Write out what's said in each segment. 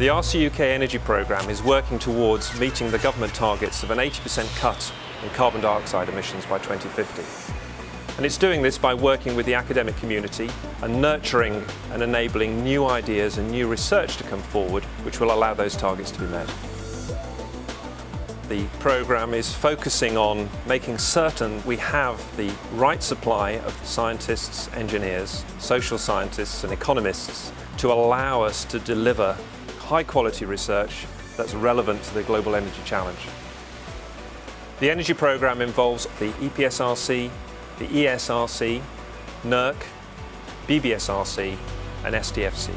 The RCUK Energy Programme is working towards meeting the government targets of an 80% cut in carbon dioxide emissions by 2050. And it's doing this by working with the academic community and nurturing and enabling new ideas and new research to come forward, which will allow those targets to be met. The programme is focusing on making certain we have the right supply of scientists, engineers, social scientists and economists to allow us to deliver high-quality research that's relevant to the global energy challenge. The energy programme involves the EPSRC, the ESRC, NERC, BBSRC and SDFC.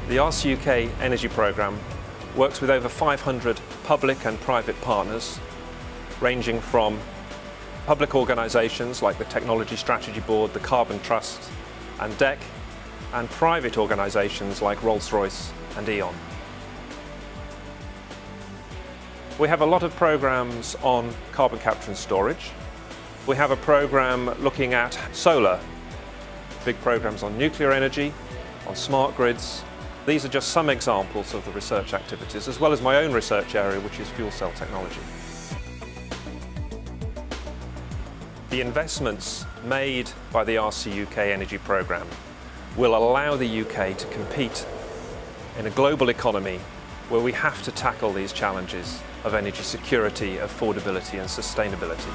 The RCUK Energy Programme works with over 500 public and private partners, ranging from public organisations like the Technology Strategy Board, the Carbon Trust and DEC, and private organisations like Rolls-Royce and E.ON. We have a lot of programmes on carbon capture and storage. We have a programme looking at solar, big programmes on nuclear energy, on smart grids. These are just some examples of the research activities, as well as my own research area, which is fuel cell technology. The investments made by the RCUK Energy Programme will allow the UK to compete in a global economy where we have to tackle these challenges of energy security, affordability and sustainability.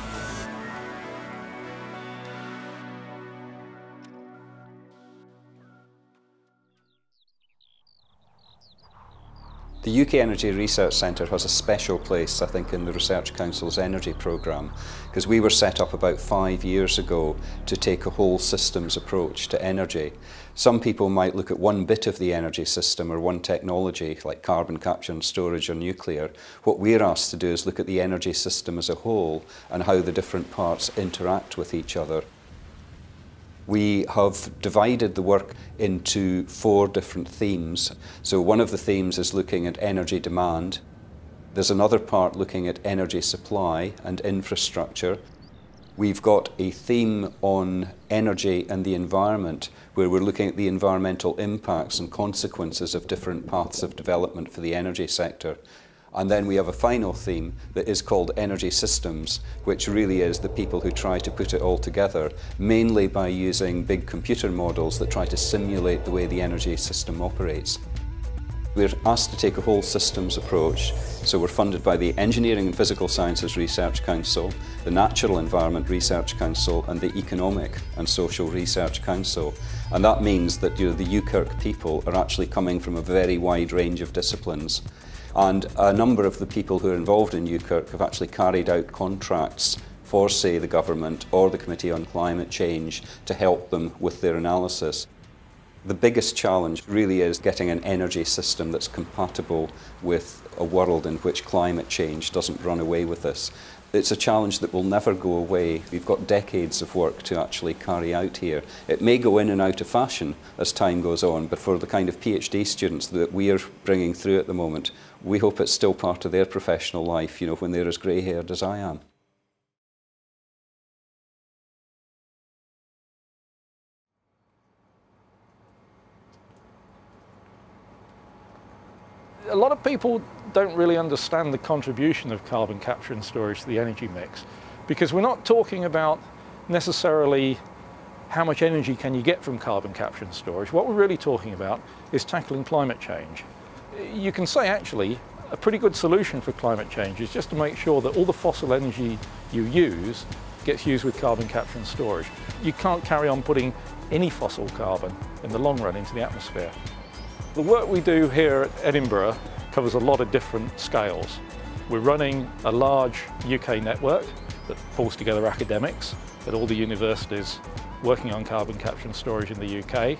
The UK Energy Research Centre has a special place, I think, in the Research Council's energy programme, because we were set up about 5 years ago to take a whole systems approach to energy. Some people might look at one bit of the energy system or one technology, like carbon capture and storage or nuclear. What we're asked to do is look at the energy system as a whole and how the different parts interact with each other. We have divided the work into 4 different themes. So one of the themes is looking at energy demand. There's another part looking at energy supply and infrastructure. We've got a theme on energy and the environment, where we're looking at the environmental impacts and consequences of different paths of development for the energy sector. And then we have a final theme that is called energy systems, which really is the people who try to put it all together, mainly by using big computer models that try to simulate the way the energy system operates. We're asked to take a whole systems approach, so we're funded by the Engineering and Physical Sciences Research Council, the Natural Environment Research Council and the Economic and Social Research Council. And that means that the UKERC people are actually coming from a very wide range of disciplines. And a number of the people who are involved in UKERC have actually carried out contracts for, say, the government or the Committee on Climate Change to help them with their analysis. The biggest challenge really is getting an energy system that's compatible with a world in which climate change doesn't run away with us. It's a challenge that will never go away. We've got decades of work to actually carry out here. It may go in and out of fashion as time goes on, but for the kind of PhD students that we are bringing through at the moment, we hope it's still part of their professional life, when they're as grey-haired as I am. A lot of people don't really understand the contribution of carbon capture and storage to the energy mix, because we're not talking about necessarily how much energy can you get from carbon capture and storage. What we're really talking about is tackling climate change. You can say actually a pretty good solution for climate change is just to make sure that all the fossil energy you use gets used with carbon capture and storage. You can't carry on putting any fossil carbon in the long run into the atmosphere. The work we do here at Edinburgh covers a lot of different scales. We're running a large UK network that pulls together academics at all the universities working on carbon capture and storage in the UK.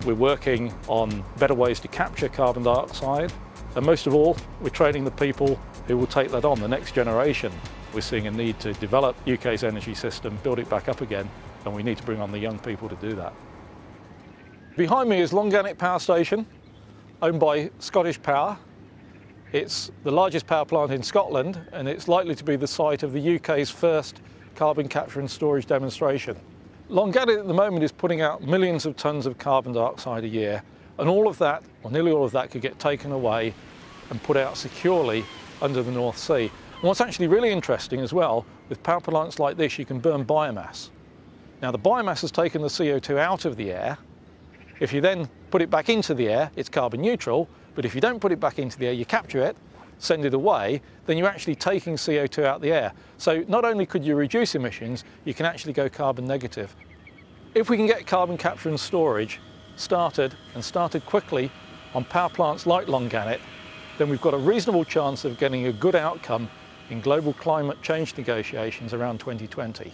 We're working on better ways to capture carbon dioxide, and most of all, we're training the people who will take that on, the next generation. We're seeing a need to develop UK's energy system, build it back up again, and we need to bring on the young people to do that. Behind me is Longanic Power Station, owned by Scottish Power. It's the largest power plant in Scotland, and it's likely to be the site of the UK's first carbon capture and storage demonstration. Longannet at the moment is putting out millions of tonnes of carbon dioxide a year, and all of that, or nearly all of that, could get taken away and put out securely under the North Sea. And what's actually really interesting as well, with power plants like this, you can burn biomass. Now the biomass has taken the CO2 out of the air. If you then put it back into the air, it's carbon neutral, but if you don't put it back into the air, you capture it, send it away, then you're actually taking CO2 out of the air. So not only could you reduce emissions, you can actually go carbon negative. If we can get carbon capture and storage started, and started quickly on power plants like Longannet, then we've got a reasonable chance of getting a good outcome in global climate change negotiations around 2020.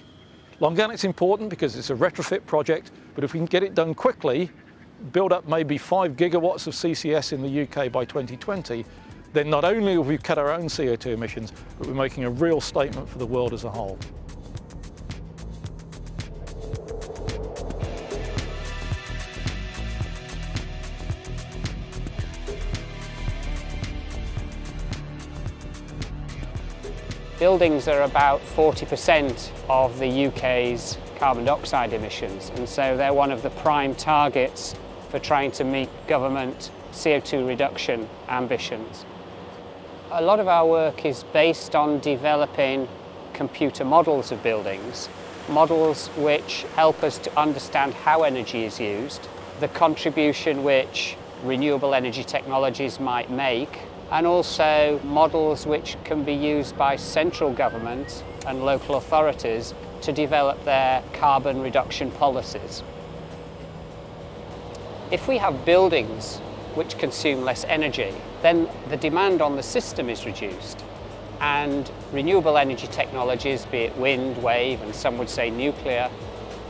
Longannet's important because it's a retrofit project, but if we can get it done quickly, build up maybe 5 gigawatts of CCS in the UK by 2020, then not only have we cut our own CO2 emissions, but we're making a real statement for the world as a whole. Buildings are about 40% of the UK's carbon dioxide emissions, and so they're one of the prime targets for trying to meet government CO2 reduction ambitions. A lot of our work is based on developing computer models of buildings, models which help us to understand how energy is used, the contribution which renewable energy technologies might make, and also models which can be used by central government and local authorities to develop their carbon reduction policies. If we have buildings which consume less energy, then the demand on the system is reduced, and renewable energy technologies, be it wind, wave, and some would say nuclear,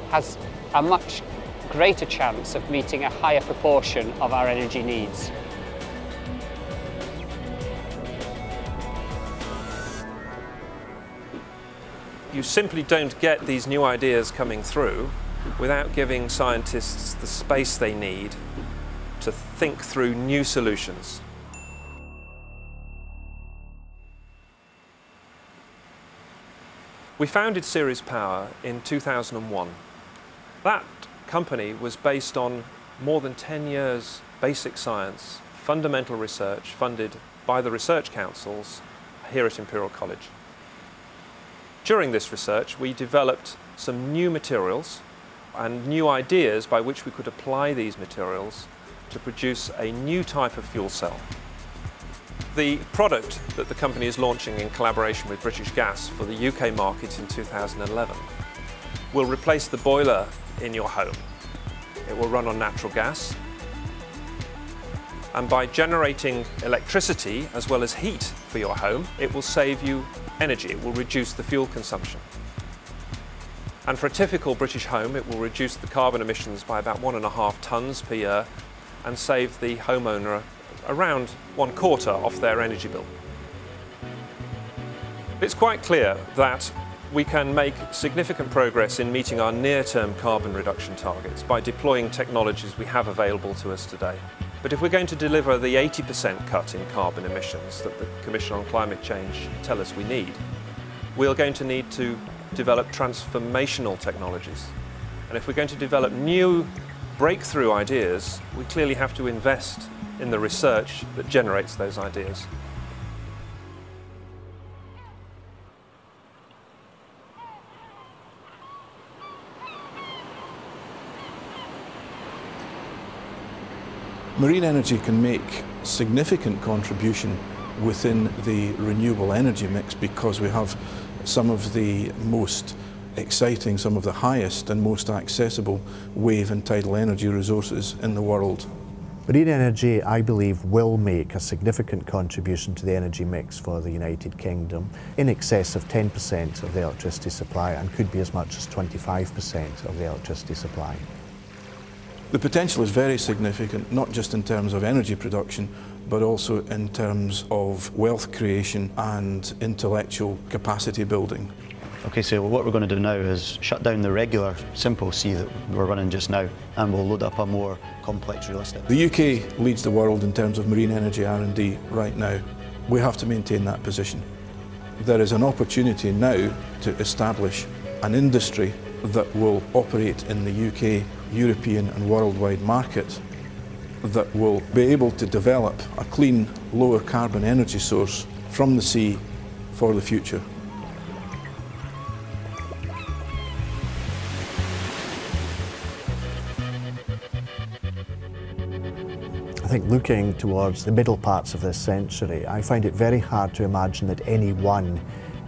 has a much greater chance of meeting a higher proportion of our energy needs. You simply don't get these new ideas coming through without giving scientists the space they need to think through new solutions. We founded Ceres Power in 2001. That company was based on more than 10 years basic science, fundamental research funded by the research councils here at Imperial College. During this research, we developed some new materials and new ideas by which we could apply these materials to produce a new type of fuel cell. The product that the company is launching in collaboration with British Gas for the UK market in 2011 will replace the boiler in your home. It will run on natural gas, and by generating electricity as well as heat for your home, it will save you energy. It will reduce the fuel consumption. And for a typical British home, it will reduce the carbon emissions by about 1.5 tonnes per year and save the homeowner around 1/4 off their energy bill. It's quite clear that we can make significant progress in meeting our near-term carbon reduction targets by deploying technologies we have available to us today. But if we're going to deliver the 80% cut in carbon emissions that the Commission on Climate Change tell us we need, we're going to need to develop transformational technologies. And if we're going to develop new breakthrough ideas, we clearly have to invest in the research that generates those ideas. Marine energy can make significant contribution within the renewable energy mix because we have some of the most exciting, some of the highest and most accessible wave and tidal energy resources in the world. Marine energy, I believe, will make a significant contribution to the energy mix for the United Kingdom, in excess of 10% of the electricity supply, and could be as much as 25% of the electricity supply. The potential is very significant, not just in terms of energy production, but also in terms of wealth creation and intellectual capacity building. Okay, so what we're going to do now is shut down the regular simple C that we're running just now, and we'll load up a more complex realistic. The UK leads the world in terms of marine energy R&D right now. We have to maintain that position. There is an opportunity now to establish an industry that will operate in the UK, European and worldwide market, that will be able to develop a clean, lower carbon energy source from the sea for the future. I think looking towards the middle parts of this century, I find it very hard to imagine that any one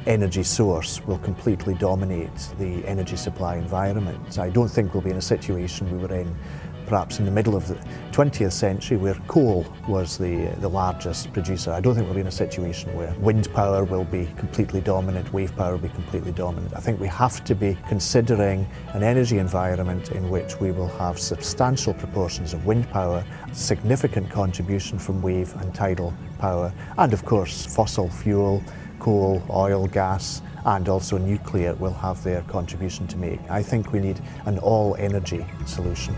energy source will completely dominate the energy supply environment. I don't think we'll be in a situation we were in perhaps in the middle of the 20th century where coal was the largest producer. I don't think we'll be in a situation where wind power will be completely dominant, wave power will be completely dominant. I think we have to be considering an energy environment in which we will have substantial proportions of wind power, significant contribution from wave and tidal power, and of course fossil fuel, coal, oil, gas, and also nuclear will have their contribution to make. I think we need an all-energy solution.